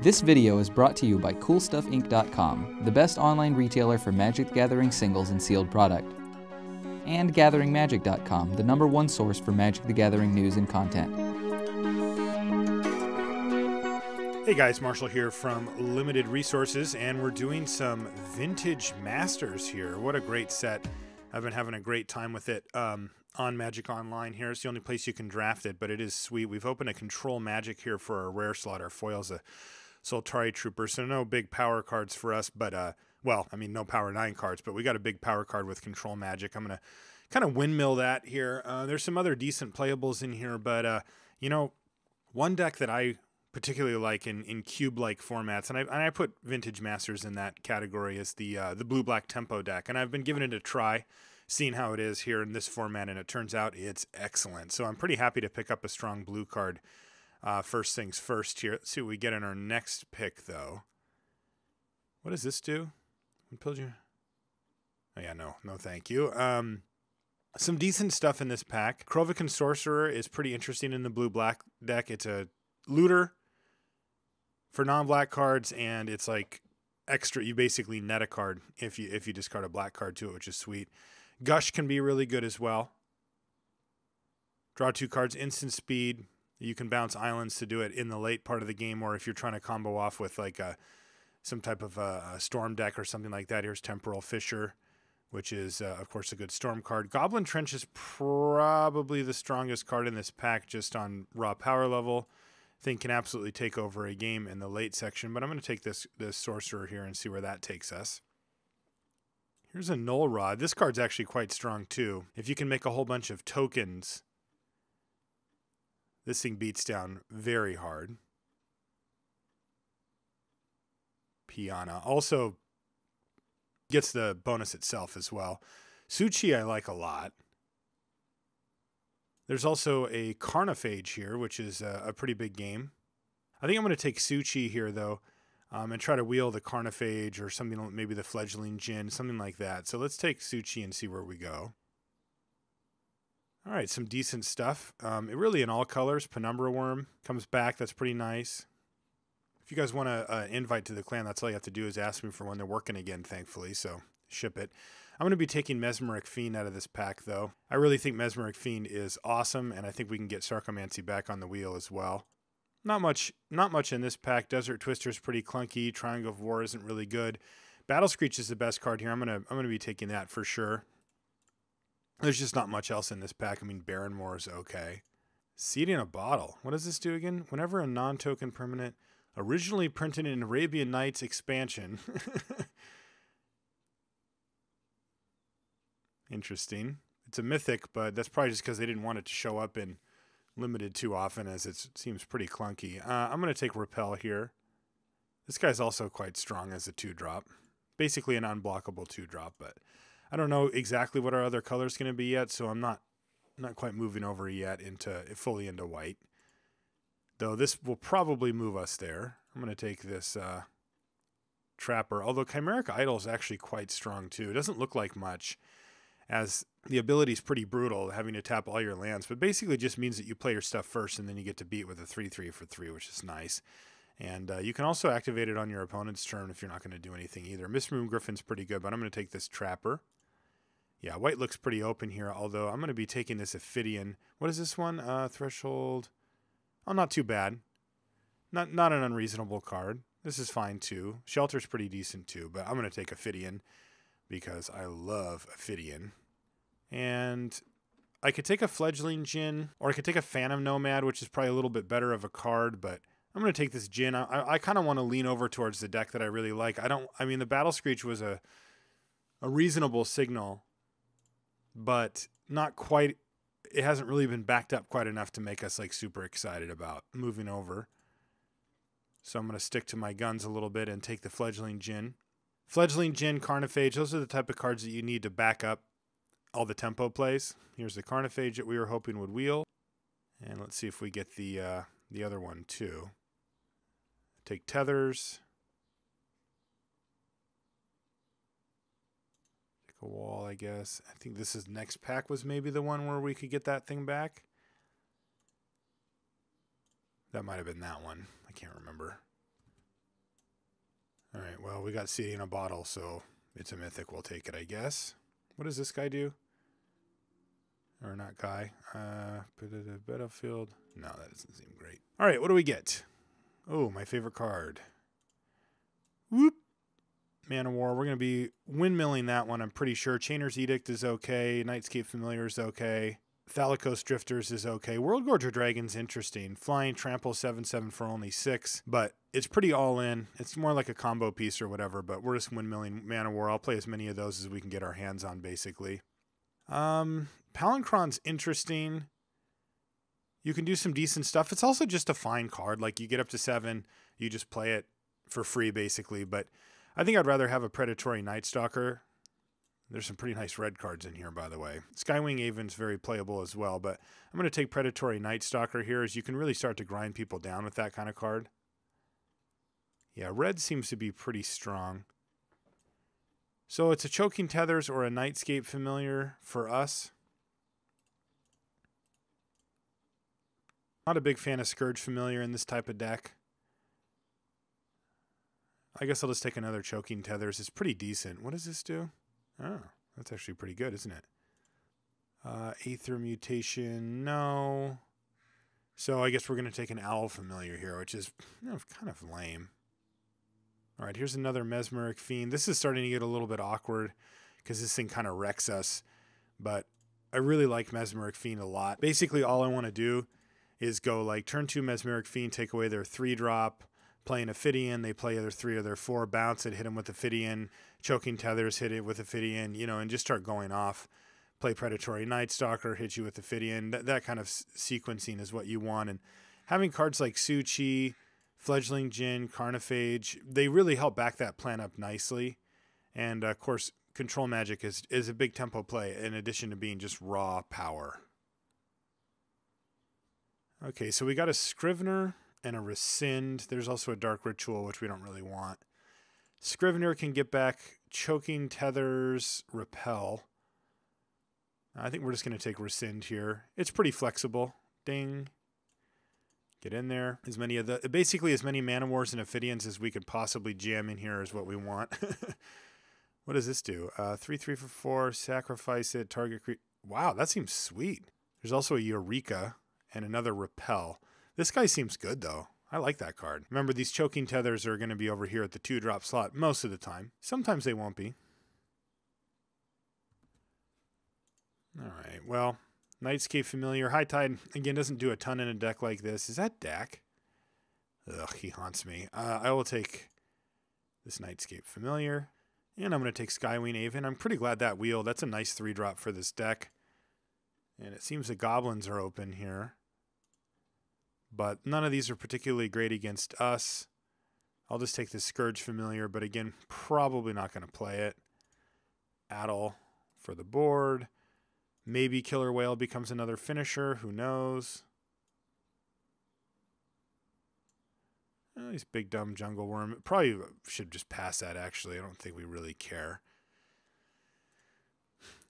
This video is brought to you by CoolStuffInc.com, the best online retailer for Magic the Gathering singles and sealed product. And GatheringMagic.com, the #1 source for Magic the Gathering news and content. Hey guys, Marshall here from Limited Resources, and we're doing some Vintage Masters here. What a great set. I've been having a great time with it on Magic Online here. It's the only place you can draft it, but it is sweet. We've opened a Control Magic here for our rare slot. Our foil's a Sultari Trooper, so no big power cards for us, but, well, I mean, no Power 9 cards, but we got a big power card with Control Magic. I'm going to kind of windmill that here. There's some other decent playables in here, but, you know, one deck that I particularly like in cube-like formats, and I put Vintage Masters in that category, is the blue-black tempo deck, and I've been giving it a try, seeing how it is here in this format, and it turns out it's excellent. So I'm pretty happy to pick up a strong blue card. First things first here. Let's see what we get in our next pick, though. What does this do? Oh yeah, no thank you. Some decent stuff in this pack. Krovikan Sorcerer is pretty interesting in the blue-black deck. It's a looter for non-black cards, and it's like extra. You basically net a card if you discard a black card to it, which is sweet. Gush can be really good as well. Draw 2 cards, instant speed. You can bounce islands to do it in the late part of the game, or if you're trying to combo off with like some type of a storm deck or something like that. Here's Temporal Fissure, which is, of course, a good storm card. Goblin Trench is probably the strongest card in this pack just on raw power level. Thing can absolutely take over a game in the late section, but I'm going to take this Sorcerer here and see where that takes us. Here's a Null Rod. This card's actually quite strong, too. If you can make a whole bunch of tokens, this thing beats down very hard. Piana also gets the bonus itself as well. Suchi I like a lot. There's also a Carnophage here, which is a pretty big game. I think I'm going to take Suchi here, though, and try to wheel the Carnophage or something, maybe the Fledgling Djinn, something like that. So let's take Suchi and see where we go. All right, some decent stuff. It really in all colors. Penumbra Worm comes back. That's pretty nice. If you guys want an invite to the clan, that's all you have to do is ask me for when they're working again, thankfully, so ship it. I'm going to be taking Mesmeric Fiend out of this pack, though. I really think Mesmeric Fiend is awesome, and I think we can get Sarcomancy back on the wheel as well. Not much in this pack. Desert Twister is pretty clunky. Triangle of War isn't really good. Battle Screech is the best card here. I'm gonna be taking that for sure. There's just not much else in this pack. I mean, Barrenmore is okay. Seed in a Bottle. What does this do again? Whenever a non-token permanent, originally printed in Arabian Nights expansion. Interesting. It's a mythic, but that's probably just because they didn't want it to show up in limited too often, as it seems pretty clunky. I'm going to take Repel here. This guy's also quite strong as a 2-drop. Basically an unblockable 2-drop, but I don't know exactly what our other color's going to be yet, so I'm not quite moving over yet fully into white. Though this will probably move us there. I'm going to take this Trapper, although Chimeric Idol is actually quite strong too. It doesn't look like much, as the ability is pretty brutal, having to tap all your lands, but basically just means that you play your stuff first and then you get to beat with a 3/3 for 3, which is nice. And you can also activate it on your opponent's turn if you're not going to do anything either. Mistmoon Griffin's pretty good, but I'm going to take this Trapper. Yeah, white looks pretty open here, although I'm going to be taking this Ophidian. What is this one? Threshold. Oh, not too bad. Not an unreasonable card. This is fine, too. Shelter's pretty decent, too, but I'm going to take Ophidian because I love Ophidian. And I could take a Fledgling Djinn, or I could take a Phantom Nomad, which is probably a little bit better of a card, but I'm going to take this Djinn. I kind of want to lean over towards the deck that I really like. I mean, the Battle Screech was a reasonable signal, but not quite. It hasn't really been backed up quite enough to make us like super excited about moving over. So I'm going to stick to my guns a little bit and take the Fledgling Djinn. Fledgling Djinn, Carnophage, those are the type of cards that you need to back up all the tempo plays. Here's the Carnophage that we were hoping would wheel. And let's see if we get the other one too. Take Tethers. Take a Wall, I guess. I think this is next pack was maybe the one where we could get that thing back. That might have been that one. I can't remember. Oh, we got City in a Bottle, so it's a mythic. We'll take it, I guess. What does this guy do? Or not guy. Battlefield. No, that doesn't seem great. All right, what do we get? Oh, my favorite card. Whoop. Man of War. We're going to be windmilling that one, I'm pretty sure. Chainer's Edict is okay. Nightscape Familiar is okay. Thalicos Drifters is okay. World Gorger Dragon's interesting. Flying, trample, 7/7 for only 6. But it's pretty all in. It's more like a combo piece or whatever, but we're just windmilling Man of War. I'll play as many of those as we can get our hands on, basically. Palancron's interesting. You can do some decent stuff. It's also just a fine card. Like, you get up to 7, you just play it for free, basically. But I think I'd rather have a Predatory Nightstalker. There's some pretty nice red cards in here, by the way. Skywing Aven's very playable as well, but I'm going to take Predatory Nightstalker here, as you can really start to grind people down with that kind of card. Yeah, red seems to be pretty strong. So it's a Choking Tethers or a Nightscape Familiar for us. Not a big fan of Scourge Familiar in this type of deck. I guess I'll just take another Choking Tethers. It's pretty decent. What does this do? Oh, that's actually pretty good, isn't it? Aether Mutation, no. So I guess we're going to take an Owl Familiar here, which is kind of lame. All right, here's another Mesmeric Fiend. This is starting to get a little bit awkward because this thing kind of wrecks us. But I really like Mesmeric Fiend a lot. Basically, all I want to do is go like turn 2 Mesmeric Fiend, take away their 3-drop, play an Ophidian, they play either 3 or their 4, bounce it, hit them with Ophidian, Choking Tethers, hit it with Ophidian, you know, and just start going off. Play Predatory Nightstalker, hit you with Ophidian. That kind of sequencing is what you want. And having cards like Su-Chi, Fledgling Djinn, Carnophage, they really help back that plan up nicely. And, of course, Control Magic is a big tempo play in addition to being just raw power. Okay, so we got a Scrivener and a Rescind. There's also a Dark Ritual, which we don't really want. Scrivener can get back Choking Tethers, Repel. I think we're just going to take Rescind here. It's pretty flexible. Ding. Get in there. Basically as many Mana Wars and Ophidians as we could possibly jam in here is what we want. What does this do? 3/3 for 4. Sacrifice it. Target. Wow, that seems sweet. There's also a Eureka and another Repel. This guy seems good, though. I like that card. Remember, these Choking Tethers are going to be over here at the 2-drop slot most of the time. Sometimes they won't be. All right, well, Nightscape Familiar. High Tide, again, doesn't do a ton in a deck like this. Is that Dak? Ugh, he haunts me. I will take this Nightscape Familiar, and I'm going to take Skywing Aven. I'm pretty glad that wheel. That's a nice 3-drop for this deck. And it seems the Goblins are open here. But none of these are particularly great against us. I'll just take the Scourge Familiar, but again, probably not going to play it. Addle for the board. Maybe Killer Whale becomes another finisher. Who knows? Oh, he's big dumb Jungle Worm. Probably should just pass that, actually. I don't think we really care.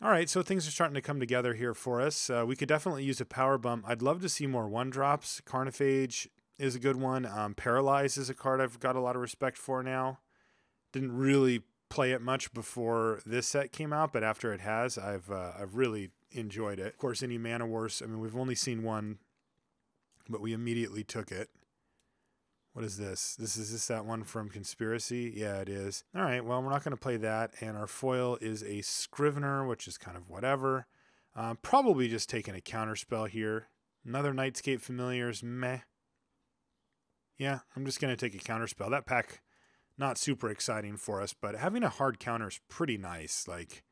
All right, so things are starting to come together here for us. We could definitely use a power bump. I'd love to see more 1-drops. Carnophage is a good one. Paralyze is a card I've got a lot of respect for now. Didn't really play it much before this set came out, but after it has, I've really enjoyed it. Of course, any Mana Wars, I mean, we've only seen one, but we immediately took it. What is this? Is this that one from Conspiracy? Yeah, it is. All right, well, we're not going to play that. And our foil is a Scrivener, which is kind of whatever. Probably just taking a Counterspell here. Another Nightscape Familiars, meh. Yeah, I'm just going to take a Counterspell. That pack, not super exciting for us, but having a hard counter is pretty nice. Like,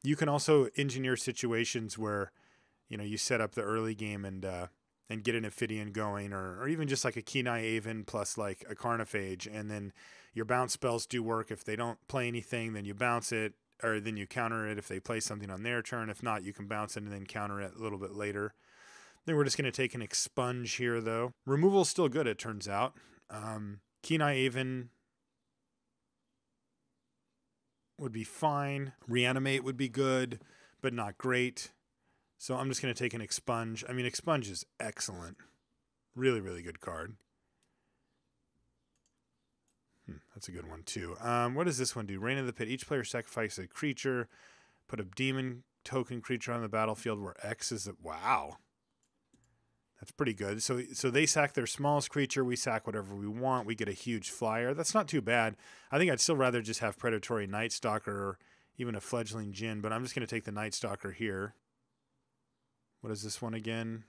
you can also engineer situations where, you know, you set up the early game and get an Ophidian going, or even just like a Kenai Aven plus like a Carnophage, and then your bounce spells do work. If they don't play anything, then you bounce it, or then you counter it if they play something on their turn. If not, you can bounce it and then counter it a little bit later. Then we're just going to take an Expunge here, though. Removal's still good, it turns out. Kenai Aven would be fine. Reanimate would be good, but not great. So I'm just going to take an Expunge. I mean, Expunge is excellent. Really, really good card. That's a good one, too. What does this one do? Reign of the Pit. Each player sacrifices a creature. Put a demon token creature on the battlefield where X is... Wow. That's pretty good. So they sack their smallest creature. We sack whatever we want. We get a huge flyer. That's not too bad. I think I'd still rather just have Predatory Nightcrawler or even a Fledgling Djinn, but I'm just going to take the Nightcrawler here. What is this one again?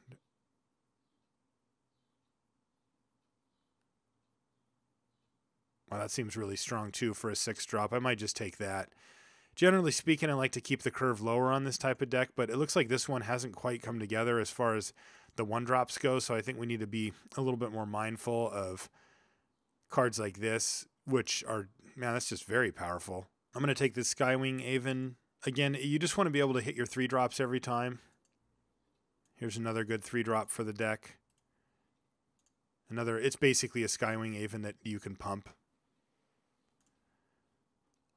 Well, that seems really strong, too, for a 6-drop. I might just take that. Generally speaking, I like to keep the curve lower on this type of deck, but it looks like this one hasn't quite come together as far as the 1-drops go, so I think we need to be a little bit more mindful of cards like this, which are, man, that's just very powerful. I'm going to take this Skywing Aven. Again, you just want to be able to hit your 3-drops every time. Here's another good 3-drop for the deck. It's basically a Skywing Aven that you can pump.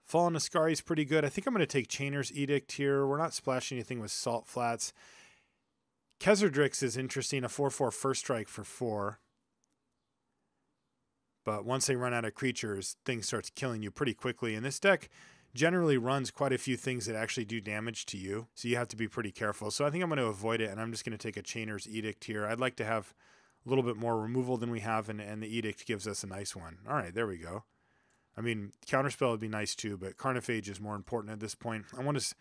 Fallen Ascari is pretty good. I think I'm going to take Chainer's Edict here. We're not splashing anything with Salt Flats. Kezardrix is interesting, a 4/4 first strike for 4. But once they run out of creatures, things start killing you pretty quickly. And this deck generally runs quite a few things that actually do damage to you, so you have to be pretty careful. So I think I'm going to avoid it, and I'm just going to take a Chainer's Edict here. I'd like to have a little bit more removal than we have, and the Edict gives us a nice one. All right, there we go. I mean, Counterspell would be nice too, but Carnophage is more important at this point. I want as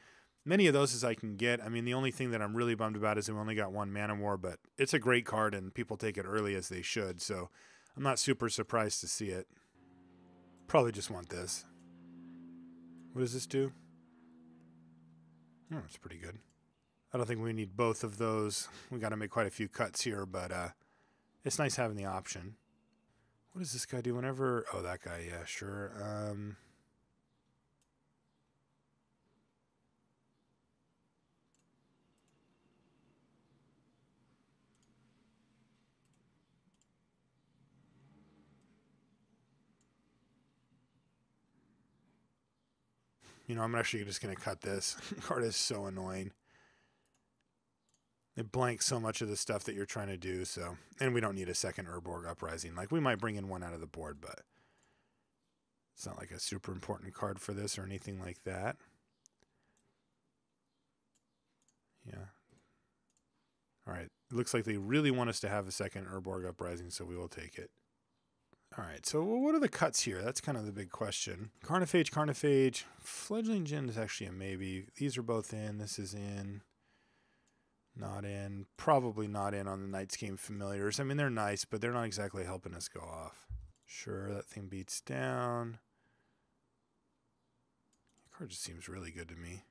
many of those as I can get. I mean, the only thing that I'm really bummed about is we only got 1 Mana War, but it's a great card, and people take it early as they should, so I'm not super surprised to see it. Probably just want this. What does this do? Oh, it's pretty good. I don't think we need both of those. We got to make quite a few cuts here, but it's nice having the option. What does this guy do whenever... Oh, that guy, yeah, sure. You know, I'm actually just going to cut this. Card is so annoying. It blanks so much of the stuff that you're trying to do, so... And we don't need a second Urborg Uprising. Like, we might bring in one out of the board, but... It's not like a super important card for this or anything like that. Yeah. Alright. It looks like they really want us to have a second Urborg Uprising, so we will take it. Alright, so what are the cuts here? That's kind of the big question. Carnophage. Fledgling Djinn is actually a maybe. These are both in. This is in. Not in. Probably not in on the Night's Game Familiars. I mean, they're nice, but they're not exactly helping us go off. Sure, that thing beats down. The card just seems really good to me.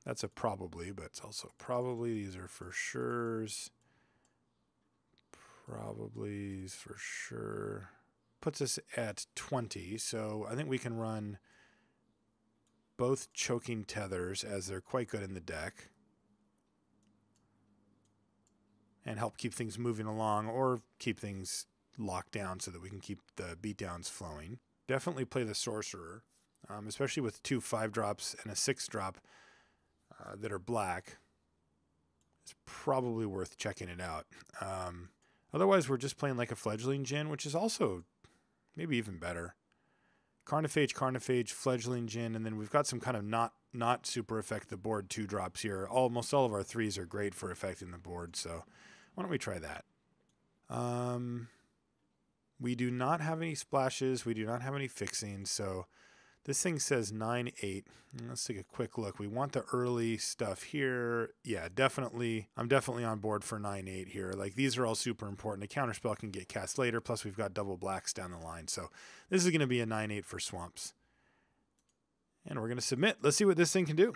That's a probably, but it's also probably. These are for sures. Probablys for sure. Puts us at 20, so I think we can run both Choking Tethers, as they're quite good in the deck, and help keep things moving along, or keep things locked down so that we can keep the beatdowns flowing. Definitely play the Sorcerer, especially with 2 5-drops and a 6-drop that are black. It's probably worth checking it out. Otherwise, we're just playing like a Fledgling Djinn, which is also maybe even better. Carnophage, Fledgling Djinn, and then we've got some kind of not super affect the board 2-drops here. Almost all of our 3s are great for affecting the board, so why don't we try that? We do not have any splashes. We do not have any fixings, so this thing says 9/8. Let's take a quick look. We want the early stuff here. Yeah, definitely. I'm definitely on board for 9/8 here. Like, these are all super important. A counterspell can get cast later, plus we've got double blacks down the line. So this is going to be a 9/8 for swamps. And we're going to submit. Let's see what this thing can do.